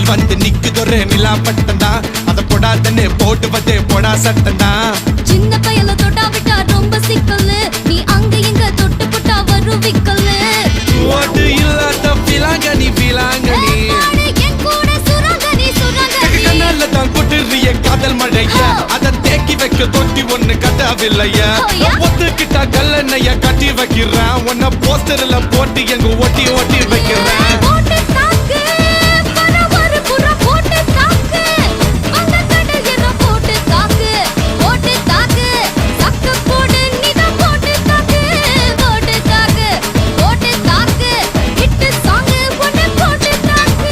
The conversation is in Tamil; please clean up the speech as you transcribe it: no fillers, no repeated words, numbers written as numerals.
வந்து நிக்குதொரு நிலா பட்டந்தா அத போடாதன்னு போடுவதே போடா சட்டந்தா சின்ன பயல தொட்டா விட்டா ரொம்ப சிக்கல்லு நீ அங்க எங்க தொட்டு புட்டா வரும் விக்கல்லு ஓட்டு இல்லாத பிலாங்கனி பிலாங்கனி என் கூட சுரங்கனி சுரங்கனி கண்ணால தான் கொட்டுறிய காதல் மழைய அத தேக்கி வைக்க தொட்டி ஒண்ணு கட்டாவில்லையா ஒத்துக்கிட்டா கல்லணைய கட்டி வைக்கிறான் உன்ன போஸ்டர்ல போட்டு எங்க ஒட்டி ஒட்டி வைக்கிறான்